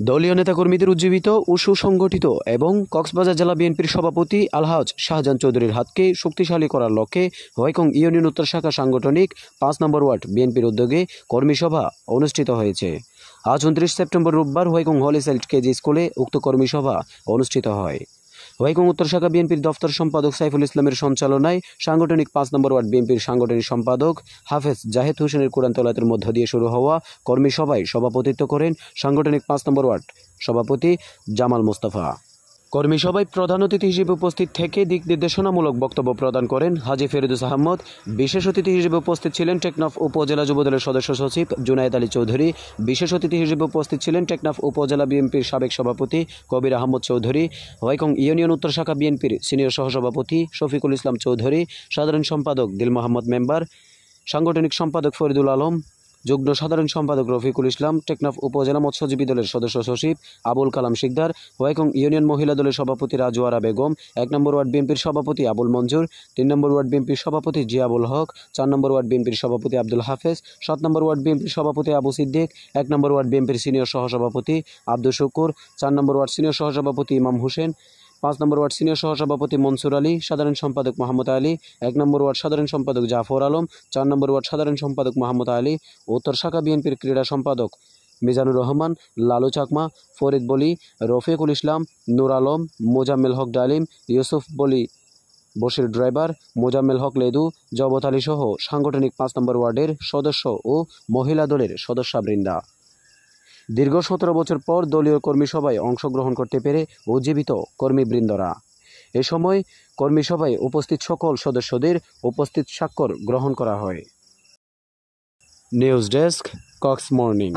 দলীয় নেতাকর্মীদের উজ্জীবিত ও সুসংগঠিত এবং কক্সবাজার জেলা বিএনপির সভাপতি আলহাজ শাহজাহান চৌধুরীর হাতকে শক্তিশালী করার লক্ষ্যে হোয়াইকং ইউনিয়ন উত্তর শাখা সাংগঠনিক ৫ নম্বর ওয়ার্ড বিএনপির উদ্যোগে কর্মী সভা অনুষ্ঠিত হয়েছে। আজ ২৯ সেপ্টেম্বর রোববার হোয়াইকং হলিসেল্ট কেজি স্কুলে উক্ত কর্মী সভা অনুষ্ঠিত হয়। হোয়াইকং উত্তর শাখা বিএনপির দফতর সম্পাদক সাইফুল ইসলামের সঞ্চালনায় সাংগঠনিক ৫ নম্বর ওয়ার্ড বিএনপির সাংগঠনিক সম্পাদক হাফেজ জাহেদ হোসেনের কোরআন তেলাওয়াতের মধ্য দিয়ে শুরু হওয়া কর্মী সভায় সভাপতিত্ব করেন সাংগঠনিক ৫ নম্বর ওয়ার্ড সভাপতি জামাল মোস্তফা। কর্মী সভায় প্রধান অতিথি হিসেবে উপস্থিত থেকে দিক নির্দেশনামূলক বক্তব্য প্রদান করেন হাজী ফেরদৌস আহমদ। বিশেষ অতিথি হিসেবে উপস্থিত ছিলেন টেকনাফ উপজেলা যুবদলের সদস্য সচিব জুনায়েদ আলী চৌধুরী। বিশেষ অতিথি হিসেবে উপস্থিত ছিলেন টেকনাফ উপজেলা বিএনপির সাবেক সভাপতি কবির আহমদ চৌধুরী, হোয়াইকং ইউনিয়ন উত্তর শাখা বিএনপির সিনিয়র সহসভাপতি শফিকুল ইসলাম চৌধুরী, সাধারণ সম্পাদক দিল মোহাম্মদ মেম্বার, সাংগঠনিক সম্পাদক ফরিদুল আলম, যুগ্ম সাধারণ সম্পাদক রফিকুল ইসলাম, টেকনাফ উপজেলা মৎস্যজীবী দলের সদস্য সচিব আবুল কালাম শিকদার, হোয়াইকং ইউনিয়ন মহিলা দলের সভাপতি রাজওয়ারা বেগম, ১ নম্বর ওয়ার্ড বিএনপির সভাপতি আবুল মঞ্জুর, ৩ নম্বর ওয়ার্ড বিএনপির সভাপতি জিয়াবুল হক, ৪ নম্বর ওয়ার্ড বিএনপির সভাপতি আব্দুল হাফেজ, ৭ নম্বর ওয়ার্ড বিএনপির সভাপতি আবু সিদ্দিক, ১ নম্বর ওয়ার্ড বিএনপির সিনিয়র সহসভাপতি আব্দুল শুকুর, ৪ নম্বর ওয়ার্ড সিনিয়র সহসভাপতি ইমাম হোসেন, ৫ নম্বর ওয়ার্ড সিনিয়র সহসভাপতি মনসুর আলী, সাধারণ সম্পাদক মোহাম্মদ আলী, ১ নম্বর ওয়ার্ড সাধারণ সম্পাদক জাফর আলম, ৪ নম্বর ওয়ার্ড সাধারণ সম্পাদক মোহাম্মদ আলী, উত্তর শাখা বিএনপির ক্রীড়া সম্পাদক মিজানুর রহমান, লালু চাকমা, ফরিদ বলি, রফিকুল ইসলাম, নূর আলম, মোজাম্মেল হক ডালিম, ইউসুফ বলি বশির ড্রাইভার, মোজাম্মেল হক লেদু, জবত আলী সহ সাংগঠনিক ৫ নম্বর ওয়ার্ডের সদস্য ও মহিলা দলের সদস্যবৃন্দা। দীর্ঘ ১৭ বছর পর দলীয় কর্মী সভায় অংশগ্রহণ করতে পেরে উজ্জীবিত কর্মীবৃন্দরা। এ সময় কর্মী সভায় উপস্থিত সকল সদস্যদের উপস্থিত স্বাক্ষর গ্রহণ করা হয়। News desk, Cox morning.